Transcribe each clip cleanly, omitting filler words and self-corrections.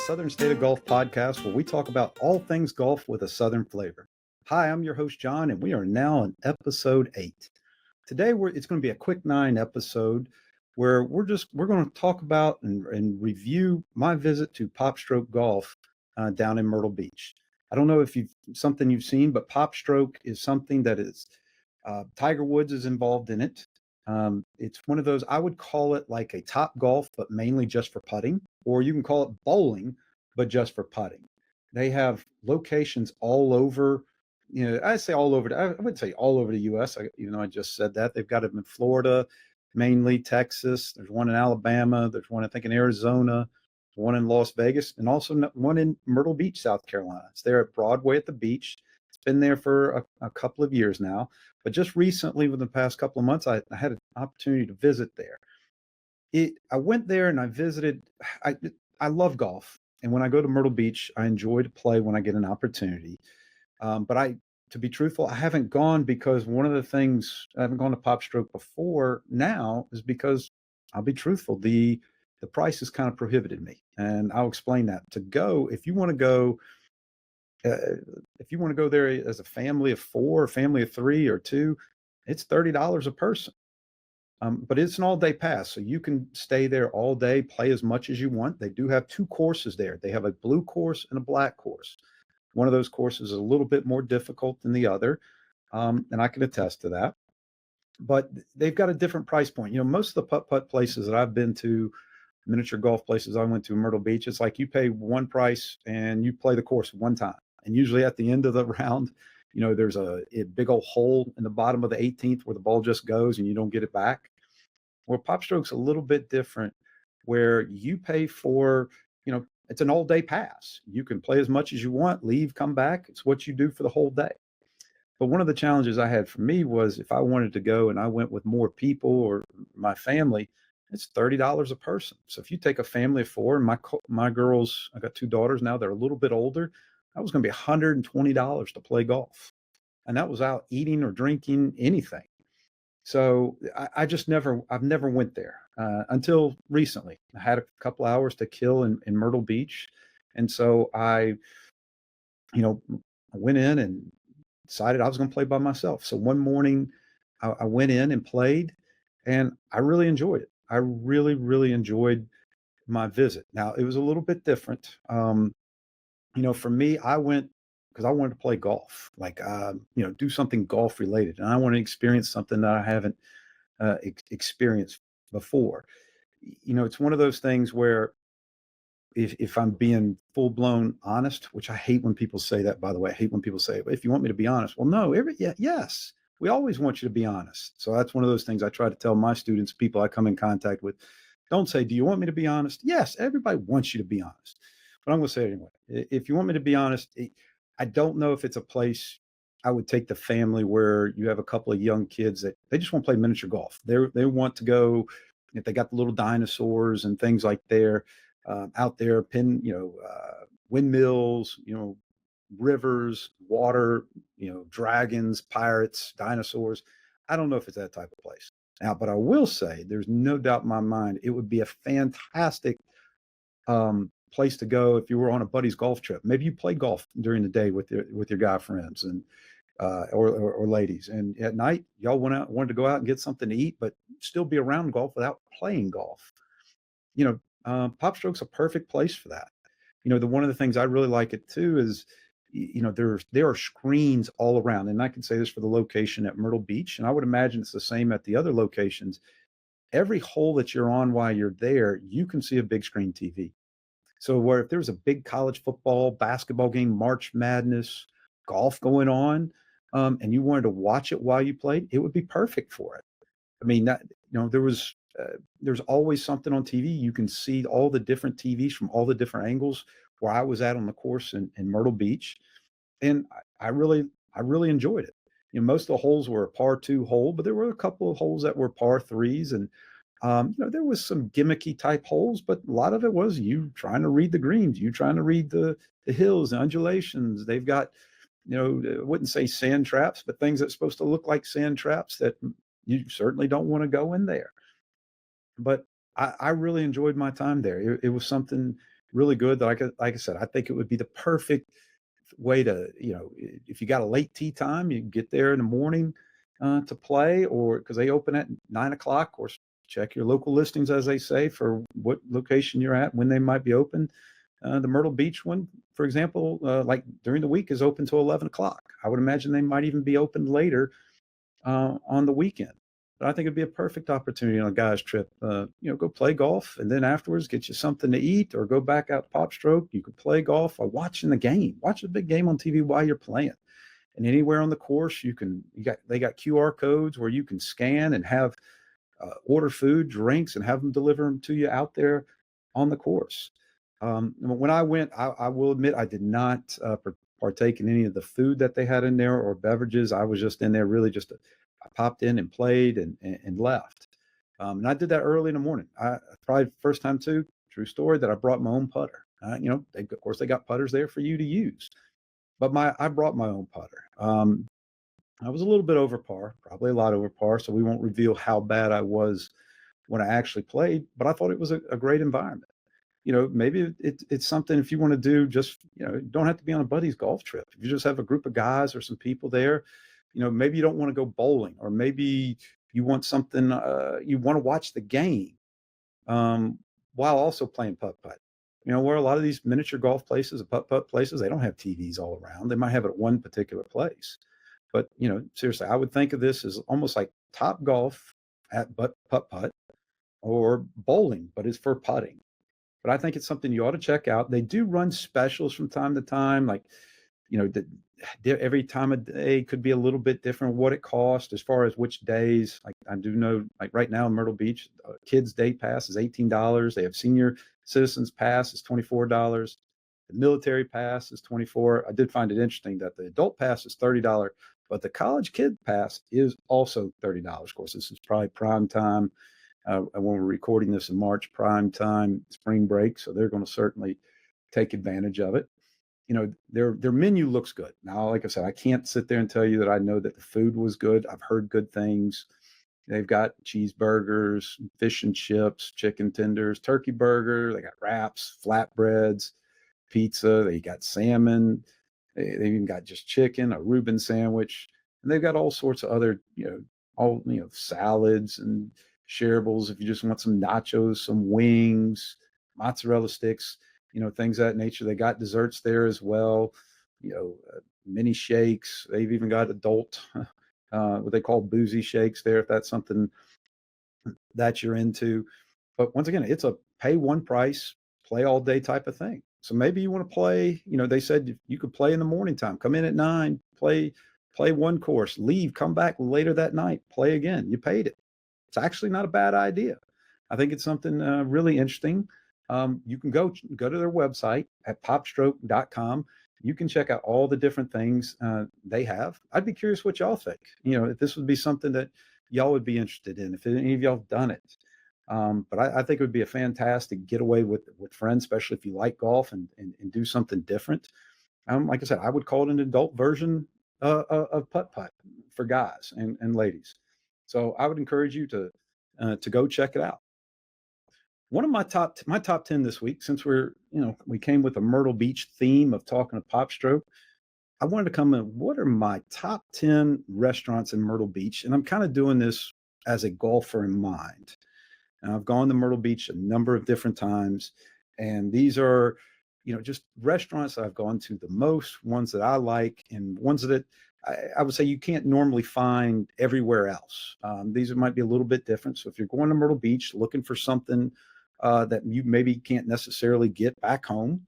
Southern State of Golf podcast where we talk about all things golf with a Southern flavor. Hi, I'm your host, John, and we are now on episode 8. Today, it's going to be a quick 9 episode where we're going to talk about and review my visit to Pop Stroke Golf down in Myrtle Beach. I don't know if you've seen, but Pop Stroke is something that is Tiger Woods is involved in it. It's one of those, I would call it like a TopGolf, but mainly just for putting, or you can call it bowling, but just for putting. They have locations all over, I say all over, I would say all over the U.S., even though I just said that. They've got them in Florida, mainly Texas. There's one in Alabama. There's one, I think, in Arizona, one in Las Vegas, and also one in Myrtle Beach, South Carolina. It's there at Broadway at the beach. It's been there for a couple of years now. But just recently, within the past couple of months, I had an opportunity to visit there. I went there and I visited. I love golf, and when I go to Myrtle Beach, I enjoy to play when I get an opportunity. But to be truthful, I haven't gone because one of the things I haven't gone to Pop Stroke before now is because I'll be truthful, the price has kind of prohibited me, and I'll explain that. If you want to go. If you want to go there as a family of 4, a family of 3 or 2, it's $30 a person. But it's an all-day pass, so you can stay there all day, play as much as you want. They do have 2 courses there. They have a blue course and a black course. One of those courses is a little bit more difficult than the other, and I can attest to that. But they've got a different price point. Most of the putt-putt places that I've been to, miniature golf places I went to in Myrtle Beach, it's like you pay one price and you play the course one time. And usually at the end of the round, there's a big old hole in the bottom of the 18th where the ball just goes and you don't get it back. Well, Pop Stroke's a little bit different where you pay for, it's an all day pass. You can play as much as you want, leave, come back. It's what you do for the whole day. But one of the challenges I had for me was if I wanted to go and I went with more people or my family, it's $30 a person. So if you take a family of 4, and my girls, I got 2 daughters now, they're a little bit older, that was going to be $120 to play golf. And that was out eating or drinking anything. So I've never went there until recently. I had a couple hours to kill in Myrtle Beach. And so I went in and decided I was going to play by myself. So one morning I went in and played, and I really enjoyed it. I really, really enjoyed my visit. Now, it was a little bit different. For me, I went because I wanted to play golf, like, do something golf related. And I want to experience something that I haven't experienced before. It's one of those things where if I'm being full blown honest, which I hate when people say that, by the way, I hate when people say, if you want me to be honest, well, no, yes, we always want you to be honest. So that's one of those things I try to tell my students, people I come in contact with. Don't say, do you want me to be honest? Yes, everybody wants you to be honest. But I'm going to say it anyway. If you want me to be honest, I don't know if it's a place I would take the family where you have a couple of young kids that they just want to play miniature golf. They want to go, if they got the little dinosaurs and things like there out there, windmills, rivers, water, dragons, pirates, dinosaurs. I don't know if it's that type of place. Now, but I will say there's no doubt in my mind it would be a fantastic place to go if you were on a buddy's golf trip. Maybe you play golf during the day with your guy friends and or ladies, and at night y'all wanted to go out and get something to eat, but still be around golf without playing golf. Pop Stroke's a perfect place for that. One of the things I really like it too is, there are screens all around, and I can say this for the location at Myrtle Beach, and I would imagine it's the same at the other locations. Every hole that you're on while you're there, you can see a big screen TV. So where if there was a big college football, basketball game, March Madness, golf going on, and you wanted to watch it while you played, it would be perfect for it. I mean, there's always something on TV. You can see all the different TVs from all the different angles where I was at on the course in Myrtle Beach. And I really enjoyed it. Most of the holes were a par 2 hole, but there were a couple of holes that were par 3s. And there was some gimmicky type holes, but a lot of it was you trying to read the greens, you trying to read the hills, the undulations. They've got, I wouldn't say sand traps, but things that's supposed to look like sand traps that you certainly don't want to go in there. But I really enjoyed my time there. It was something, really good that like I said, I think it would be the perfect way to, if you got a late tee time, you can get there in the morning to play, or because they open at 9 o'clock. Of course, check your local listings, as they say, for what location you're at, when they might be open. The Myrtle Beach one, for example, like during the week is open till 11 o'clock. I would imagine they might even be open later on the weekend. But I think it'd be a perfect opportunity on a guy's trip. Go play golf, and then afterwards get you something to eat, or go back out to Pop Stroke. You could play golf while watching the game. Watch the big game on TV while you're playing. And anywhere on the course, they got QR codes where you can scan and have order food, drinks, and have them deliver them to you out there on the course. When I went, I will admit I did not partake in any of the food that they had in there or beverages. I was just in there really I popped in and played and left. And I did that early in the morning. I probably first time too, true story, that I brought my own putter. Of course they got putters there for you to use, but I brought my own putter. I was a little bit over par, probably a lot over par, so we won't reveal how bad I was when I actually played, but I thought it was a great environment. Maybe it's something if you want to do, just, don't have to be on a buddy's golf trip. If you just have a group of guys or some people there, maybe you don't want to go bowling, or maybe you want something, you want to watch the game while also playing putt-putt. Where a lot of these miniature golf places, putt-putt places, they don't have TVs all around. They might have it at one particular place. But, seriously, I would think of this as almost like TopGolf at putt-putt, or bowling, but it's for putting. But I think it's something you ought to check out. They do run specials from time to time, like, every time of day could be a little bit different what it costs as far as which days. Like, I do know, like right now in Myrtle Beach, kids day pass is $18. They have senior citizens pass is $24. The military pass is $24. I did find it interesting that the adult pass is $30, but the college kid pass is also $30. Of course, this is probably prime time. When we're recording this in March, prime time, spring break, so they're going to certainly take advantage of it. Their menu looks good. Now, like I said, I can't sit there and tell you that I know that the food was good. I've heard good things. They've got cheeseburgers, fish and chips, chicken tenders, turkey burger. They got wraps, flatbreads, pizza. They got salmon. They even got just chicken, a Reuben sandwich, and they've got all sorts of other, salads and shareables. If you just want some nachos, some wings, mozzarella sticks, things of that nature. They got desserts there as well, mini shakes. They've even got adult, what they call boozy shakes there, if that's something that you're into. But once again, it's a pay one price, play all day type of thing. So maybe you want to play, they said you could play in the morning time, come in at 9, play one course, leave, come back later that night, play again. You paid it. It's actually not a bad idea. I think it's something really interesting. You can go to their website at popstroke.com. You can check out all the different things they have. I'd be curious what y'all think. If this would be something that y'all would be interested in, if any of y'all have done it. But I think it would be a fantastic getaway with friends, especially if you like golf and do something different. Like I said, I would call it an adult version of putt-putt for guys and ladies. So I would encourage you to go check it out. One of my top 10 this week, since we came with a Myrtle Beach theme of talking to Pop Stroke, I wanted to come in. What are my top 10 restaurants in Myrtle Beach? And I'm kind of doing this as a golfer in mind. And I've gone to Myrtle Beach a number of different times, and these are, just restaurants that I've gone to the most, ones that I like, and ones that I would say you can't normally find everywhere else. These might be a little bit different. So if you're going to Myrtle Beach looking for something that you maybe can't necessarily get back home,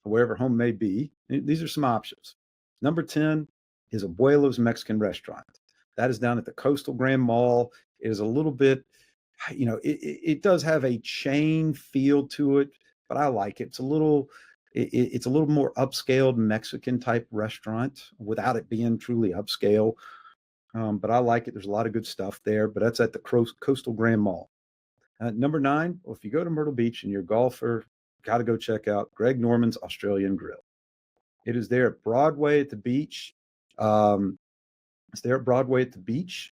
or wherever home may be, these are some options. Number 10 is Abuelo's Mexican Restaurant. That is down at the Coastal Grand Mall. It is a little bit, it does have a chain feel to it, but I like it. It's a little more upscaled Mexican type restaurant without it being truly upscale. But I like it. There's a lot of good stuff there, but that's at the Coastal Grand Mall. Number 9, well, if you go to Myrtle Beach and you're a golfer, got to go check out Greg Norman's Australian Grill. It is there at Broadway at the beach. It's there at Broadway at the beach.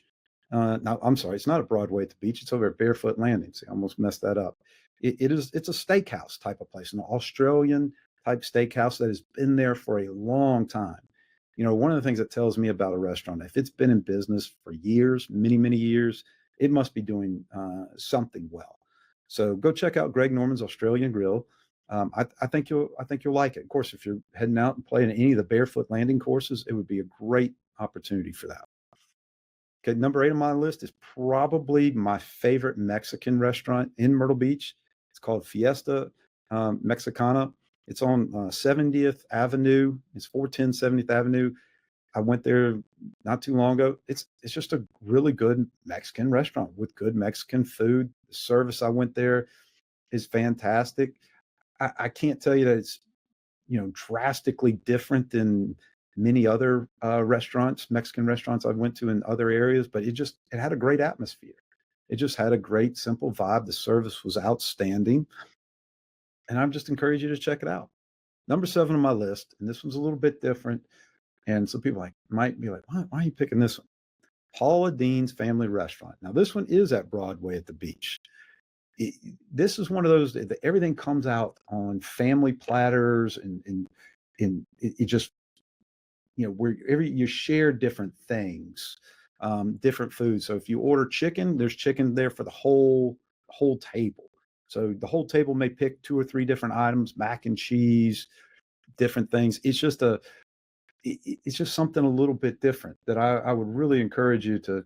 No, I'm sorry, it's not at Broadway at the beach. It's over at Barefoot Landing. See, I almost messed that up. It's a steakhouse type of place, an Australian type steakhouse that has been there for a long time. One of the things that tells me about a restaurant, if it's been in business for years, many, many years, it must be doing something well. So go check out Greg Norman's Australian Grill. I think you'll like it. Of course, if you're heading out and playing any of the barefoot landing courses, it would be a great opportunity for that. Okay, number 8 on my list is probably my favorite Mexican restaurant in Myrtle Beach. It's called Fiesta Mexicana. It's on 70th Avenue. It's 410 70th Avenue. I went there not too long ago. It's just a really good Mexican restaurant with good Mexican food. The service I went there is fantastic. I can't tell you that it's drastically different than many other restaurants, Mexican restaurants I went to in other areas, but it had a great atmosphere. It just had a great simple vibe. The service was outstanding, and I'm just encourage you to check it out. Number 7 on my list, and this one's a little bit different, and some people might be like, why are you picking this one? Paula Deen's Family Restaurant. Now, this one is at Broadway at the beach. This is one of those that everything comes out on family platters, and it just wherever you share different things, different foods. So if you order chicken, there's chicken there for the whole table. So the whole table may pick 2 or 3 different items, mac and cheese, different things. It's just something a little bit different that I would really encourage you to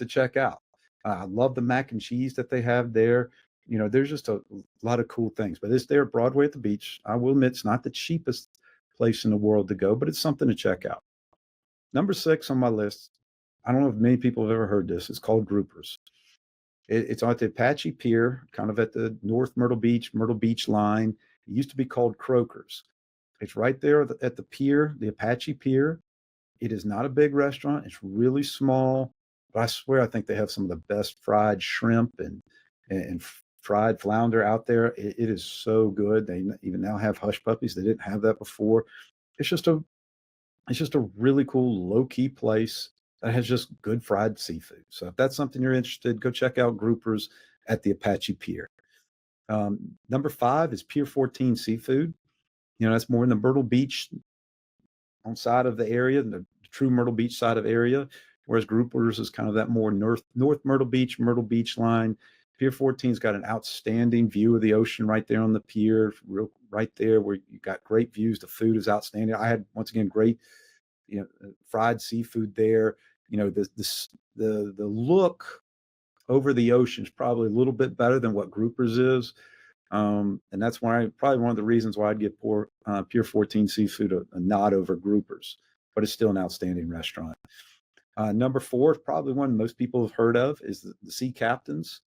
check out. I love the mac and cheese that they have there. There's just a lot of cool things, but it's there at Broadway at the beach. I will admit it's not the cheapest place in the world to go, but it's something to check out. Number 6 on my list, I don't know if many people have ever heard this. It's called Groupers. It's on the Apache Pier, kind of at the North Myrtle Beach line. It used to be called Croakers. It's right there at the pier, the Apache Pier. It is not a big restaurant. It's really small, but I swear I think they have some of the best fried shrimp and fried flounder out there. It is so good. They even now have hush puppies. They didn't have that before. It's just a really cool low key place that has just good fried seafood. So if that's something you're interested, go check out Groupers at the Apache Pier. Number 5 is Pier 14 Seafood. That's more in the Myrtle Beach on side of the area, the true Myrtle Beach side of area, whereas Groupers is kind of that more North Myrtle Beach line. Pier 14's got an outstanding view of the ocean right there on the pier, right there where you got great views. The food is outstanding. I had, once again, great, fried seafood there. The look over the ocean is probably a little bit better than what Groupers is. And that's probably one of the reasons why I'd give Pier 14 Seafood a nod over Groupers, but it's still an outstanding restaurant. Number 4 is probably one most people have heard of, is the Sea Captains.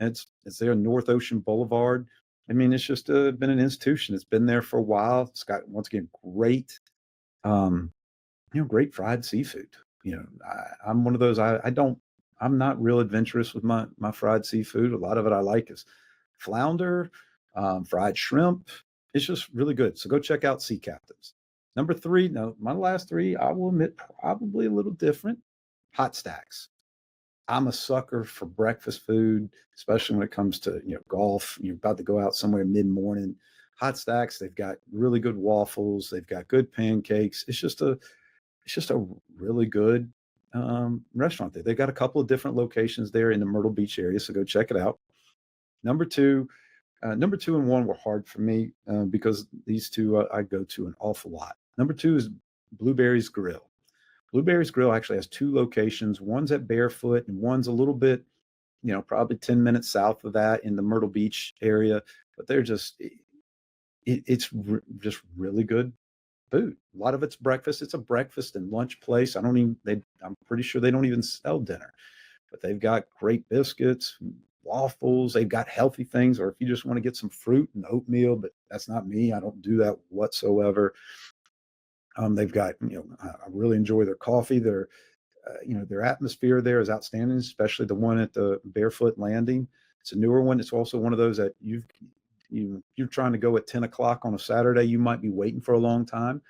And it's there on North Ocean Boulevard. I mean, it's just been an institution. It's been there for a while. It's got, once again, great, great fried seafood. I'm one of those, I'm not real adventurous with my fried seafood. A lot of it I like is flounder, fried shrimp. It's just really good. So go check out Sea Captains. Number 3, no, my last 3, I will admit, probably a little different. Hot Stacks. I'm a sucker for breakfast food, especially when it comes to golf. You're about to go out somewhere mid-morning. Hot Stacks, they've got really good waffles. They've got good pancakes. It's just a really good restaurant there. They've got a couple of different locations there in the Myrtle Beach area, so go check it out. Number 2 and 1 were hard for me because these two I go to an awful lot. Number 2 is Blueberry's Grill. Blueberry's Grill actually has 2 locations. One's at Barefoot and one's a little bit, probably 10 minutes south of that in the Myrtle Beach area. But they're just, just really good food. A lot of it's breakfast. It's a breakfast and lunch place. I'm pretty sure they don't even sell dinner, but they've got great biscuits, waffles. They've got healthy things, or if you just want to get some fruit and oatmeal, but that's not me. I don't do that whatsoever. They've got, I really enjoy their coffee. Their atmosphere there is outstanding, especially the one at the Barefoot Landing. It's a newer one. It's also one of those that you're trying to go at 10 o'clock on a Saturday. You might be waiting for a long time.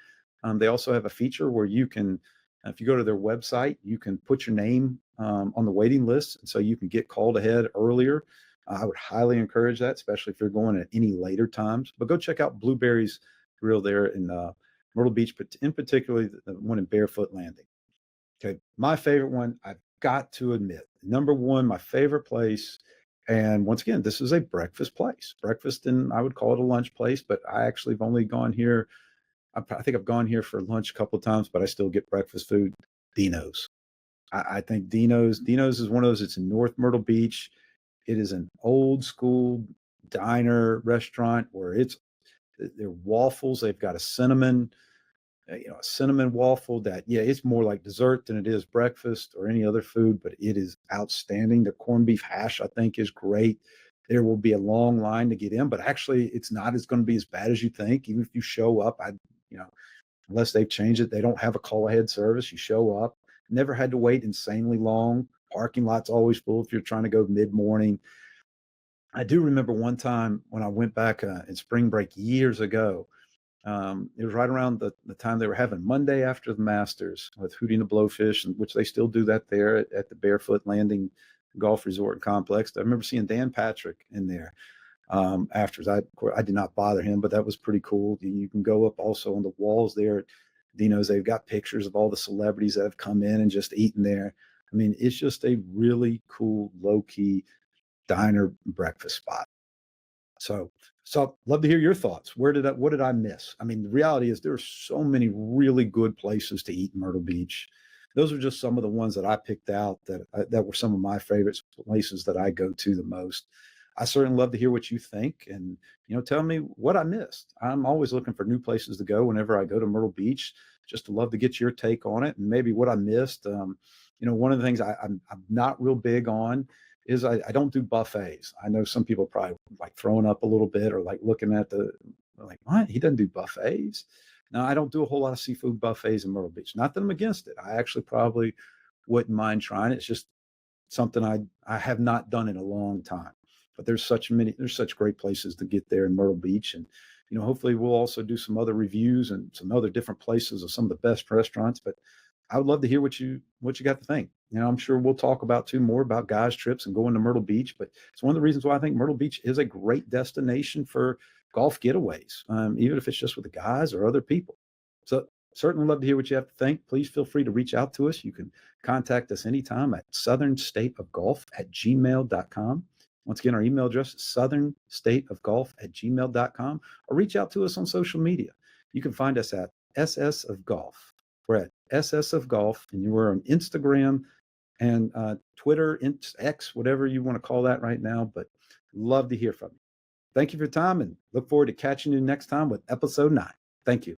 They also have a feature where you can, if you go to their website, you can put your name on the waiting list. And so you can get called ahead earlier I would highly encourage that, especially if you're going at any later times. But go check out Blueberry's Grill there in Myrtle Beach, but in particular the one in Barefoot Landing. Okay, my favorite one, I've got to admit, number one, my favorite place. And once again, this is a breakfast place. Breakfast, and I would call it a lunch place, but I actually have only gone here. I think I've gone here for lunch a couple of times, but I still get breakfast food. Dino's. I think Dino's is one of those. It's in North Myrtle Beach. It is an old school diner restaurant where they're waffles. They've got a cinnamon waffle that, yeah, it's more like dessert than it is breakfast or any other food, but it is outstanding. The corned beef hash, I think, is great. There will be a long line to get in, but actually it's not as going to be as bad as you think. Even if you show up, you know, unless they've changed it, they don't have a call ahead service. You show up, never had to wait insanely long. Parking lot's always full if you're trying to go mid morning. I do remember one time when I went back in spring break years ago. It was right around the time they were having Monday after the Masters with Hootie and the Blowfish, which they still do that there at the Barefoot Landing Golf Resort and Complex. I remember seeing Dan Patrick in there afterwards. I did not bother him, but that was pretty cool. You can go up also on the walls there at Dino's. They've got pictures of all the celebrities that have come in and just eaten there. I mean, it's just a really cool, low key diner breakfast spot. So, so love to hear your thoughts. What did I miss? I mean, the reality is there are so many really good places to eat in Myrtle Beach. Those are just some of the ones that I picked out that were some of my favorite places that I go to the most. I certainly love to hear what you think, and tell me what I missed. I'm always looking for new places to go whenever I go to Myrtle Beach. Just to love to get your take on it and maybe what I missed. One of the things I'm not real big on is I don't do buffets. I know some people probably like throwing up a little bit or like looking at like, what? He doesn't do buffets. No, I don't do a whole lot of seafood buffets in Myrtle Beach. Not that I'm against it. I actually probably wouldn't mind trying it. It's just something I have not done in a long time. But there's such great places to get there in Myrtle Beach. And, hopefully we'll also do some other reviews and some other different places of some of the best restaurants. But I would love to hear what you got to think. I'm sure we'll talk about more about guys' trips and going to Myrtle Beach, but it's one of the reasons why I think Myrtle Beach is a great destination for golf getaways, even if it's just with the guys or other people. So certainly love to hear what you have to think. Please feel free to reach out to us. You can contact us anytime at southernstateofgolf@gmail.com. Once again, our email address is southernstateofgolf@gmail.com, or reach out to us on social media. You can find us at SS of Golf. We're at SS of Golf, and we're on Instagram and Twitter, X, whatever you want to call that right now. But love to hear from you. Thank you for your time, and look forward to catching you next time with episode 9. Thank you.